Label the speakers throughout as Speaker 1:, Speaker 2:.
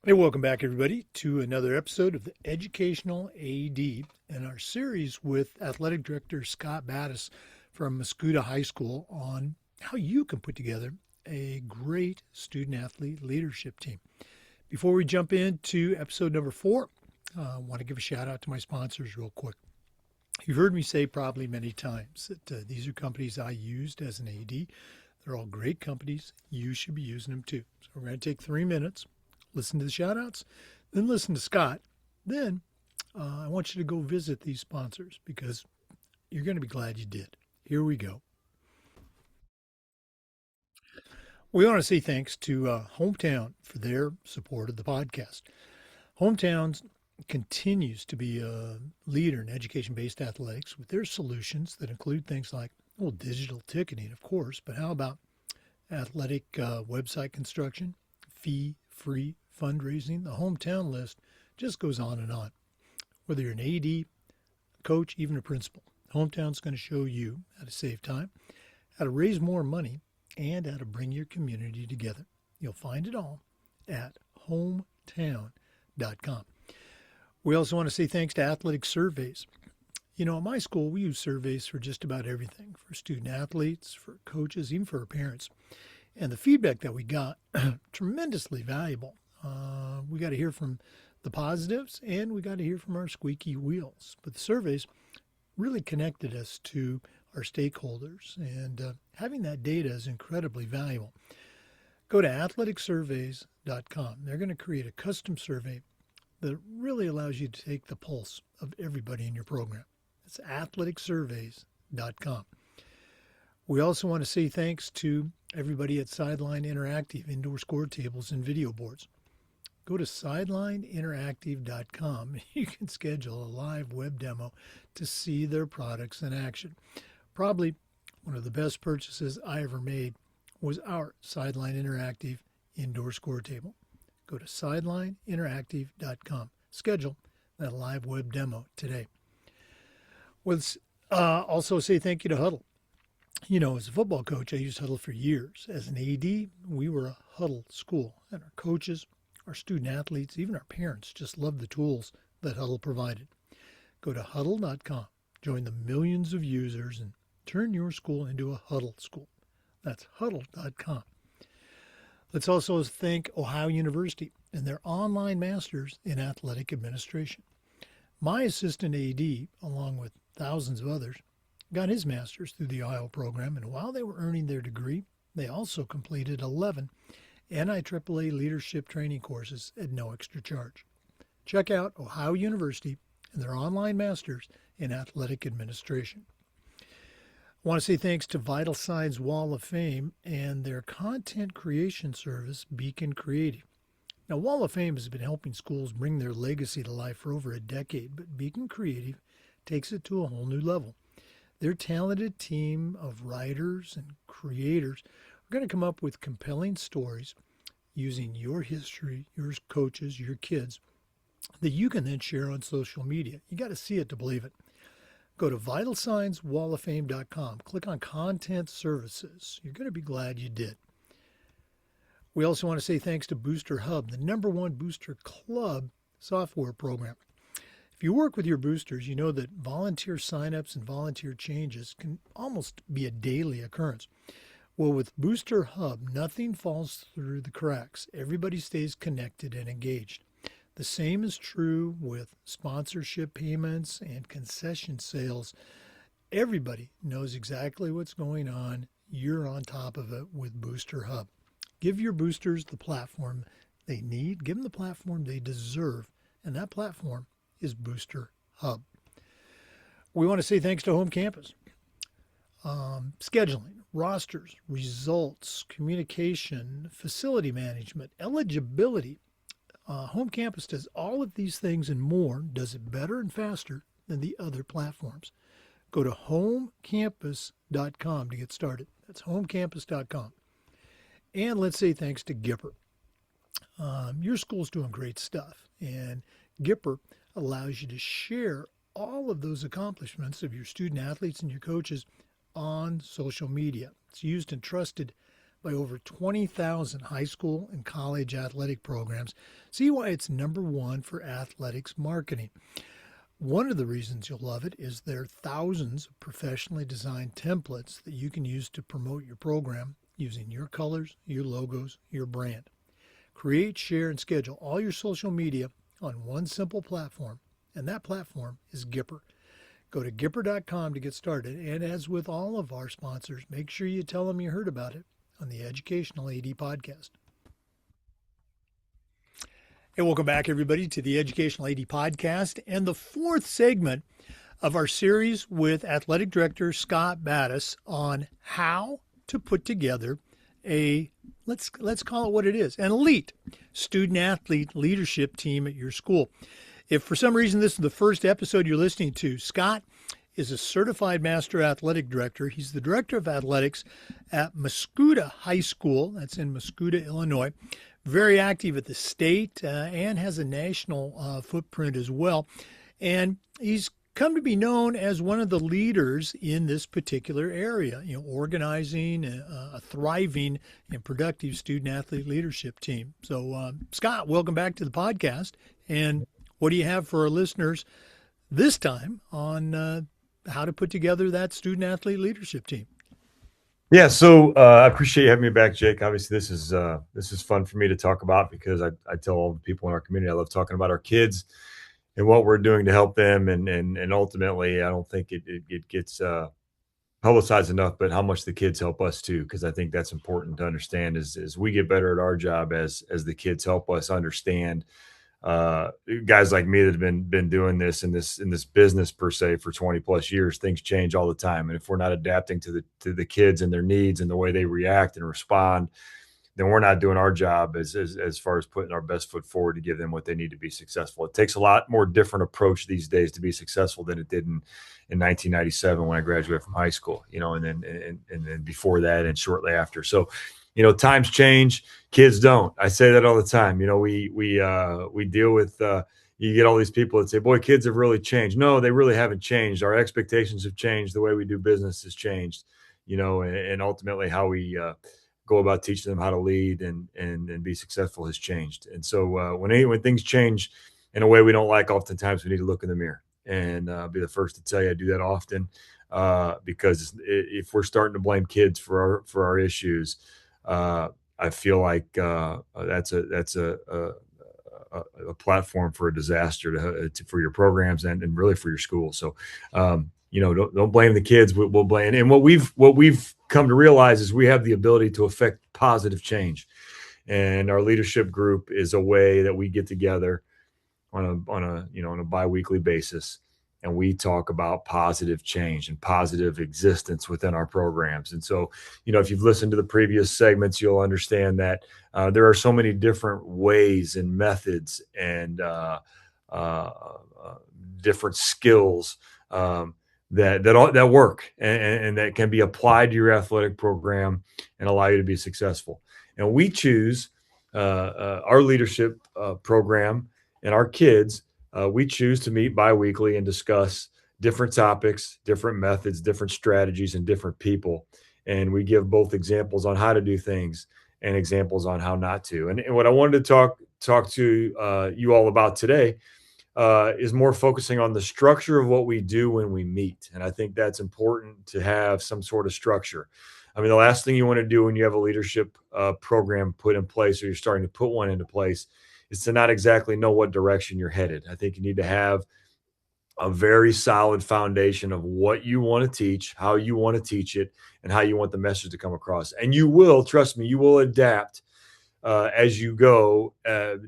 Speaker 1: Hey, welcome back, everybody, to another episode of the Educational AD and our series with Athletic Director Scott Battas from Mascoutah High School on how you can put together a great student athlete leadership team. Before we jump into episode number 4, I want to give a shout out to my sponsors real quick. You've heard me say probably many times that these are companies I used as an AD. They're all great companies. You should be using them too. So we're going to take 3 minutes. Listen to the shout outs, then listen to Scott. Then I want you to go visit these sponsors because you're going to be glad you did. Here we go. We want to say thanks to Hometown for their support of the podcast. Hometown continues to be a leader in education-based athletics with their solutions that include things like, well, digital ticketing, of course, but how about athletic website construction, fee-free fundraising? The Hometown list just goes on and on. Whether you're an AD, a coach, even a principal, Hometown's going to show you how to save time, how to raise more money, and how to bring your community together. You'll find it all at hometown.com. We also want to say thanks to Athletic Surveys. You know, at my school, we use surveys for just about everything, for student athletes, for coaches, even for our parents. And the feedback that we got, tremendously valuable. We got to hear from the positives and we got to hear from our squeaky wheels. But the surveys really connected us to our stakeholders, and having that data is incredibly valuable. Go to athleticsurveys.com. They're going to create a custom survey that really allows you to take the pulse of everybody in your program. It's athleticsurveys.com. We also want to say thanks to everybody at Sideline Interactive, indoor score tables and video boards. Go to sidelineinteractive.com. You can schedule a live web demo to see their products in action. Probably one of the best purchases I ever made was our Sideline Interactive indoor score table. Go to sidelineinteractive.com. Schedule that live web demo today. Let's also say thank you to Huddle. You know, as a football coach, I used Huddle for years. As an AD, we were a Huddle school, and our coaches, our student athletes, even our parents just loved the tools that Huddle provided. Go to huddle.com, join the millions of users, and turn your school into a Huddle school. That's huddle.com. Let's also thank Ohio University and their online masters in athletic administration. My assistant AD, along with thousands of others, got his master's through the Ohio program, and while they were earning their degree, they also completed 11 NIAAA leadership training courses at no extra charge. Check out Ohio University and their online masters in athletic administration. I want to say thanks to Vital Signs Wall of Fame and their content creation service, Beacon Creative. Now, Wall of Fame has been helping schools bring their legacy to life for over a decade, but Beacon Creative takes it to a whole new level. Their talented team of writers and creators are going to come up with compelling stories using your history, your coaches, your kids, that you can then share on social media. You got to see it to believe it. Go to vitalsignswalloffame.com. Click on Content Services. You're going to be glad you did. We also want to say thanks to Booster Hub, the #1 booster club software program. If you work with your boosters, you know that volunteer signups and volunteer changes can almost be a daily occurrence. Well, with Booster Hub, nothing falls through the cracks. Everybody stays connected and engaged. The same is true with sponsorship payments and concession sales. Everybody knows exactly what's going on. You're on top of it with Booster Hub. Give your boosters the platform they need. Give them the platform they deserve. And that platform is Booster Hub. We want to say thanks to Home Campus. Scheduling, rosters, results, communication, facility management, eligibility. Home Campus does all of these things and more, does it better and faster than the other platforms. Go to homecampus.com to get started. That's homecampus.com. And let's say thanks to Gipper. Your school's doing great stuff, and Gipper allows you to share all of those accomplishments of your student athletes and your coaches on social media. It's used and trusted by over 20,000 high school and college athletic programs. See why it's number one for athletics marketing. One of the reasons you'll love it is there are thousands of professionally designed templates that you can use to promote your program using your colors, your logos, your brand. Create, share, and schedule all your social media on one simple platform, and that platform is Gipper. Go to Gipper.com to get started, and as with all of our sponsors, make sure you tell them you heard about it on the Educational AD Podcast. Hey, welcome back, everybody, to the Educational AD Podcast and the fourth segment of our series with Athletic Director Scott Battas on how to put together a, let's call it what it is, an elite student-athlete leadership team at your school. If for some reason this is the first episode you're listening to, Scott is a certified master athletic director. He's the director of athletics at Mascoutah High School. That's in Mascoutah, Illinois. Very active at the state and has a national footprint as well. And he's come to be known as one of the leaders in this particular area, organizing a thriving and productive student-athlete leadership team. So, Scott, welcome back to the podcast. And what do you have for our listeners this time on how to put together that student-athlete leadership team?
Speaker 2: Yeah, so I appreciate you having me back, Jake. Obviously, this is fun for me to talk about because I tell all the people in our community I love talking about our kids and what we're doing to help them, and ultimately, I don't think it gets publicized enough, but how much the kids help us too, because I think that's important to understand as we get better at our job as the kids help us understand. Guys like me that have been doing this in this business per se for 20 plus years, things change all the time. And if we're not adapting to the kids and their needs and the way they react and respond, then we're not doing our job as far as putting our best foot forward to give them what they need to be successful. It takes a lot more different approach these days to be successful than it did in 1997 when I graduated from high school, and then before that and shortly after. So, times change, kids don't. I say that all the time. We deal with you get all these people that say, boy, kids have really changed. No, they really haven't changed. Our expectations have changed. The way we do business has changed, and ultimately how we go about teaching them how to lead and be successful has changed. And so when things change in a way we don't like, oftentimes we need to look in the mirror, and be the first to tell you I do that often because if we're starting to blame kids for our issues, I feel like that's a platform for a disaster for your programs and really for your school. So, don't blame the kids. We'll blame. And what we've come to realize is we have the ability to affect positive change, and our leadership group is a way that we get together on a biweekly basis. And we talk about positive change and positive existence within our programs. And so, if you've listened to the previous segments, you'll understand that there are so many different ways and methods and different skills that work and that can be applied to your athletic program and allow you to be successful. And we choose our leadership program and our kids. We choose to meet biweekly and discuss different topics, different methods, different strategies, and different people. And we give both examples on how to do things and examples on how not to. And what I wanted to talk to you all about today is more focusing on the structure of what we do when we meet. And I think that's important to have some sort of structure. I mean, the last thing you want to do when you have a leadership program put in place, or you're starting to put one into place, is to not exactly know what direction you're headed. I think you need to have a very solid foundation of what you want to teach, how you want to teach it, and how you want the message to come across. And you will, trust me, you will adapt as you go,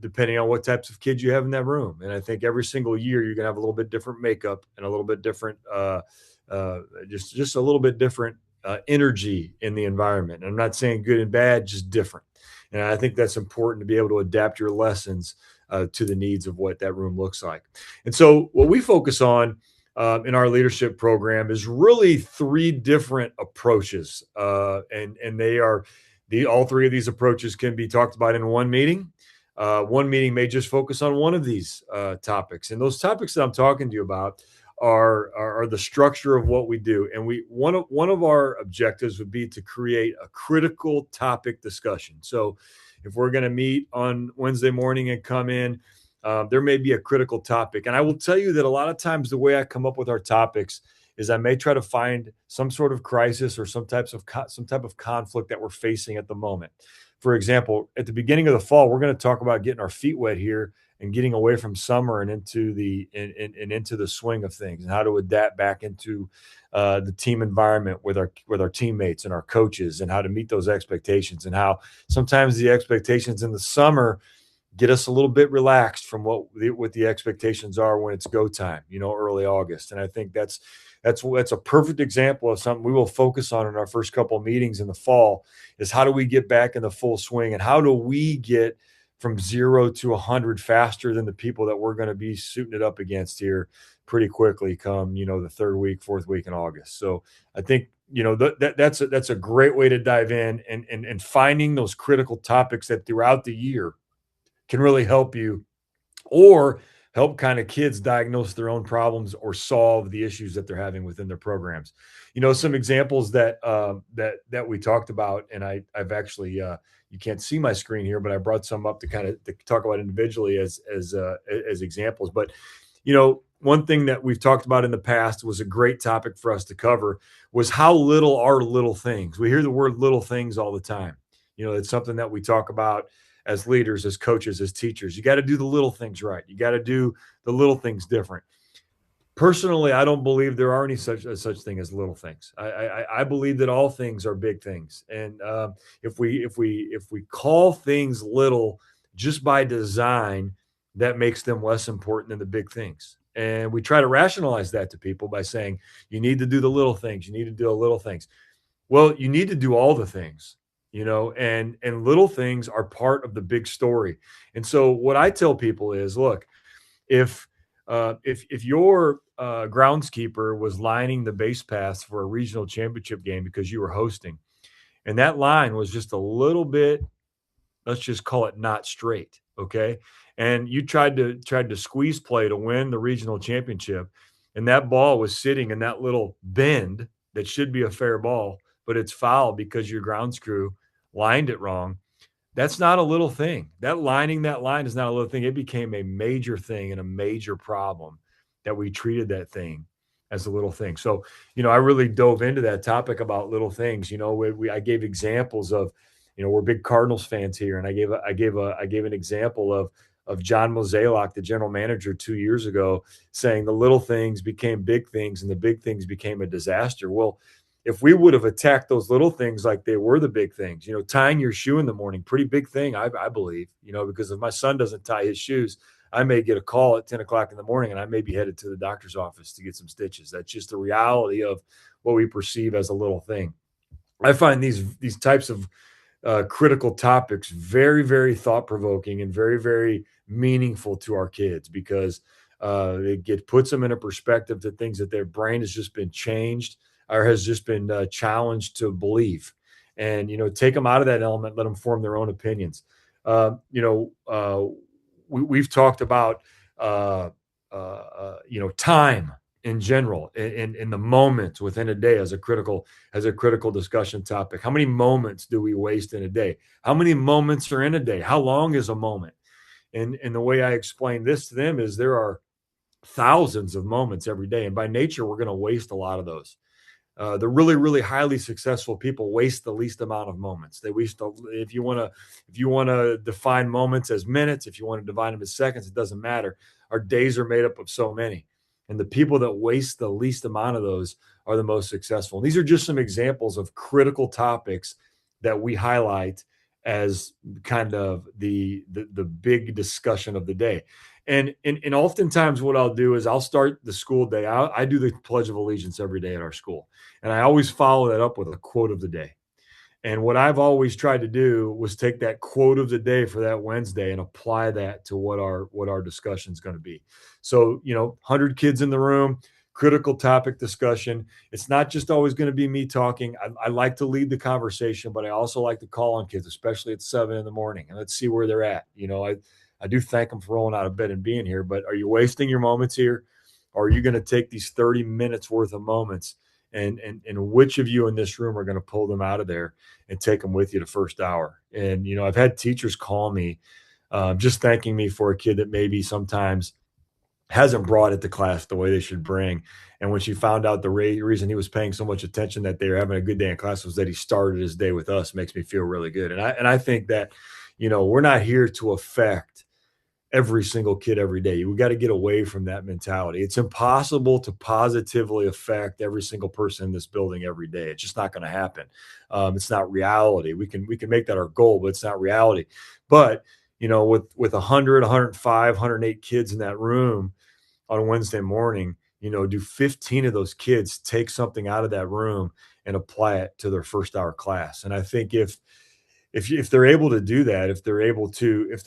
Speaker 2: depending on what types of kids you have in that room. And I think every single year you're going to have a little bit different makeup and a little bit different, just a little bit different energy in the environment. And I'm not saying good and bad, just different. And I think that's important to be able to adapt your lessons to the needs of what that room looks like. And so what we focus on in our leadership program is really three different approaches. And they are all three of these approaches can be talked about in one meeting. One meeting may just focus on one of these topics. And those topics that I'm talking to you about are the structure of what we do. And one of our objectives would be to create a critical topic discussion. So if we're going to meet on Wednesday morning and come in, there may be a critical topic. And I will tell you that a lot of times the way I come up with our topics is I may try to find some sort of crisis or some type of conflict that we're facing at the moment. For example, at the beginning of the fall, we're going to talk about getting our feet wet here and getting away from summer and into the swing of things, and how to adapt back into the team environment with our teammates and our coaches, and how to meet those expectations, and how sometimes the expectations in the summer get us a little bit relaxed from what the expectations are when it's go time, early August. And I think that's a perfect example of something we will focus on in our first couple of meetings in the fall, is how do we get back in the full swing, and how do we get from 0 to 100 faster than the people that we're going to be suiting it up against here pretty quickly come, the third week, fourth week in August. So I think, that's a great way to dive in and finding those critical topics that throughout the year can really help you, or help kind of kids diagnose their own problems or solve the issues that they're having within their programs. Some examples that we talked about, and I've actually you can't see my screen here, but I brought some up to talk about individually as examples. But one thing that we've talked about in the past was a great topic for us to cover, was how little are little things. We hear the word little things all the time. It's something that we talk about as leaders, as coaches, as teachers. You got to do the little things right. You got to do the little things different. Personally, I don't believe there are any such thing as little things. I believe that all things are big things. And if we call things little just by design, that makes them less important than the big things. And we try to rationalize that to people by saying, you need to do the little things. You need to do the little things. Well, you need to do all the things. And little things are part of the big story. And so what I tell people is, look, if your groundskeeper was lining the base paths for a regional championship game because you were hosting, and that line was just a little bit, let's just call it not straight, okay? And you tried to squeeze play to win the regional championship, and that ball was sitting in that little bend that should be a fair ball, but it's foul because your grounds crew lined it wrong. That's not a little thing. That line is not a little thing. It became a major thing and a major problem that we treated that thing as a little thing. So, I really dove into that topic about little things. I gave examples of, we're big Cardinals fans here, and I gave an example of John Mozeliak, the general manager 2 years ago, saying the little things became big things and the big things became a disaster. Well, if we would have attacked those little things like they were the big things, tying your shoe in the morning, pretty big thing, I believe, because if my son doesn't tie his shoes, I may get a call at 10 o'clock in the morning and I may be headed to the doctor's office to get some stitches. That's just the reality of what we perceive as a little thing. I find these types of critical topics very, very thought-provoking and very, very meaningful to our kids, because it puts them in a perspective to things that their brain has just been changed or has just been challenged to believe. And, take them out of that element, let them form their own opinions. We've talked about, time in general, in the moments within a day as a critical discussion topic. How many moments do we waste in a day? How many moments are in a day? How long is a moment? And the way I explain this to them is there are thousands of moments every day. And by nature, we're going to waste a lot of those. The really, really highly successful people waste the least amount of moments. They waste, if you want to define moments as minutes, if you want to divide them as seconds, it doesn't matter. Our days are made up of so many. And the people that waste the least amount of those are the most successful. And these are just some examples of critical topics that we highlight as kind of the big discussion of the day. And oftentimes what I'll do is I'll start the school day. I do the Pledge of Allegiance every day at our school. And I always follow that up with a quote of the day. And what I've always tried to do was take that quote of the day for that Wednesday and apply that to what our discussion is going to be. So, 100 kids in the room, critical topic discussion. It's not just always going to be me talking. I like to lead the conversation, but I also like to call on kids, especially at 7 a.m, and let's see where they're at. I do thank them for rolling out of bed and being here, but are you wasting your moments here? Or are you going to take these 30 minutes worth of moments and which of you in this room are going to pull them out of there and take them with you the first hour? And, I've had teachers call me just thanking me for a kid that maybe sometimes hasn't brought it to class the way they should bring. And when she found out the reason he was paying so much attention, that they were having a good day in class, was that he started his day with us, makes me feel really good. And I think that, we're not here to affect every single kid every day. We got to get away from that mentality. It's impossible to positively affect every single person in this building every day. It's just not going to happen. It's not reality. We can make that our goal, but it's not reality. But with 100, 105, 108 kids in that room on Wednesday morning, do 15 of those kids take something out of that room and apply it to their first hour class? And I think if they're able to do that, if they're able to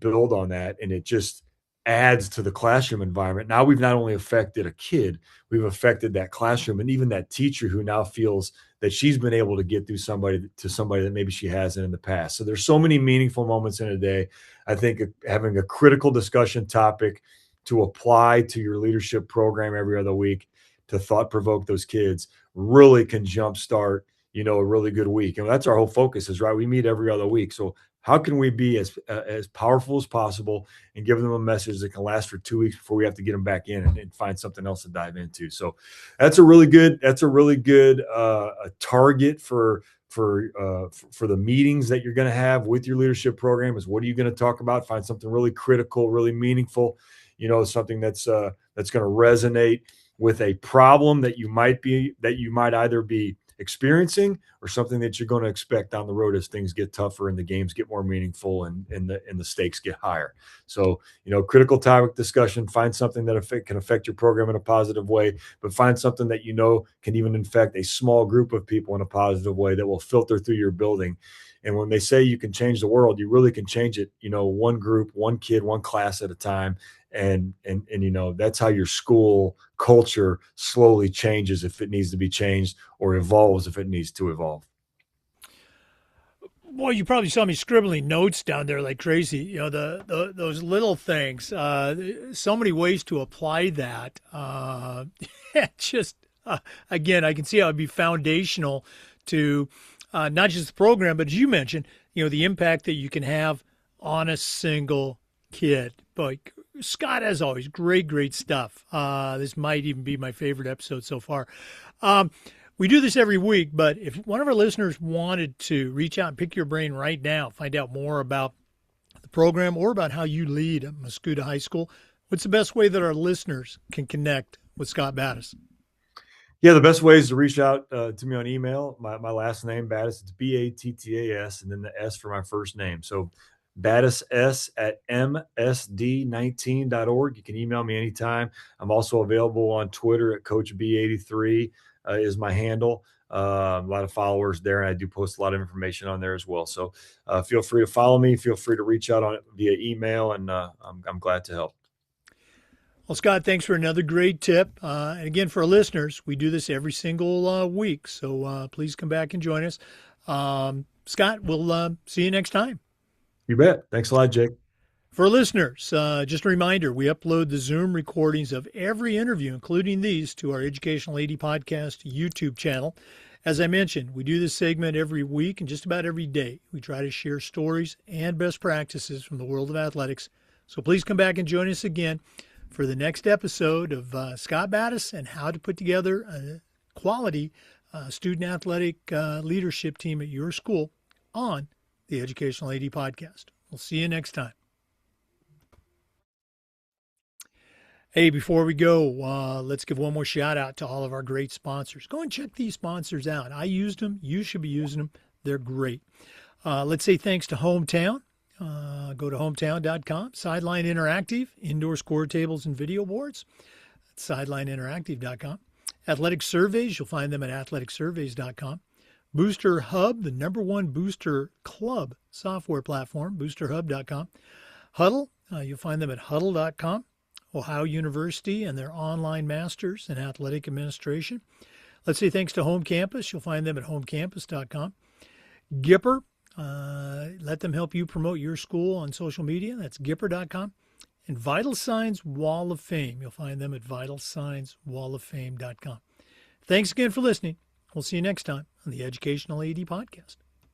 Speaker 2: build on that, and it just adds to the classroom environment. Now we've not only affected a kid, we've affected that classroom and even that teacher who now feels that she's been able to get through somebody that maybe she hasn't in the past. So there's so many meaningful moments in a day. I think having a critical discussion topic to apply to your leadership program every other week to thought provoke those kids really can jumpstart a really good week. And that's our whole focus is, right? We meet every other week. So how can we be as powerful as possible and give them a message that can last for 2 weeks before we have to get them back in and find something else to dive into? So that's a really good target for the meetings that you're going to have with your leadership program. Is what are you going to talk about? Find something really critical, really meaningful, something that's going to resonate with a problem that you might either be experiencing or something that you're going to expect down the road as things get tougher and the games get more meaningful and the stakes get higher. So, critical topic discussion, find something that can affect your program in a positive way, but find something that can even infect a small group of people in a positive way that will filter through your building. And when they say you can change the world, you really can change it, one group, one kid, one class at a time. And that's how your school culture slowly changes if it needs to be changed, or evolves if it needs to evolve.
Speaker 1: Well, you probably saw me scribbling notes down there like crazy. Those little things. So many ways to apply that. Again, I can see how it'd be foundational to not just the program, but as you mentioned, the impact that you can have on a single kid. But Scott, as always, great stuff. This might even be my favorite episode so far. We do this every week, but if one of our listeners wanted to reach out and pick your brain right now, find out more about the program or about how you lead at Mascoutah High School, what's the best way that our listeners can connect with Scott Battas?
Speaker 2: Yeah, the best way is to reach out to me on email. My last name, Battas, it's Battas, and then the S for my first name. So battas@msd19.org. You can email me anytime. I'm also available on Twitter at Coach B83 is my handle. A lot of followers there, and I do post a lot of information on there as well. So feel free to follow me. Feel free to reach out on it via email, and I'm glad to help.
Speaker 1: Well, Scott, thanks for another great tip. And again, for our listeners, we do this every single week. So please come back and join us. Scott, we'll see you next time.
Speaker 2: You bet. Thanks a lot, Jake.
Speaker 1: For listeners, just a reminder, we upload the Zoom recordings of every interview, including these, to our Educational AD Podcast YouTube channel. As I mentioned, we do this segment every week and just about every day. We try to share stories and best practices from the world of athletics. So please come back and join us again for the next episode of Scott Battas and how to put together a quality student athletic leadership team at your school on the Educational AD Podcast. We'll see you next time. Hey, before we go, let's give one more shout out to all of our great sponsors. Go and check these sponsors out. I used them. You should be using them. They're great. Let's say thanks to Hometown. Go to hometown.com. Sideline Interactive, indoor score tables and video boards. That's sidelineinteractive.com. Athletic Surveys, you'll find them at athleticsurveys.com. Booster Hub, the #1 booster club software platform, boosterhub.com. Huddle, you'll find them at huddle.com. Ohio University and their online masters in athletic administration. Let's say thanks to Home Campus. You'll find them at homecampus.com. Gipper, let them help you promote your school on social media. That's gipper.com. and Vital Signs Wall of Fame. You'll find them at vitalsignswalloffame.com. Thanks again for listening. We'll see you next time on the Educational AD Podcast.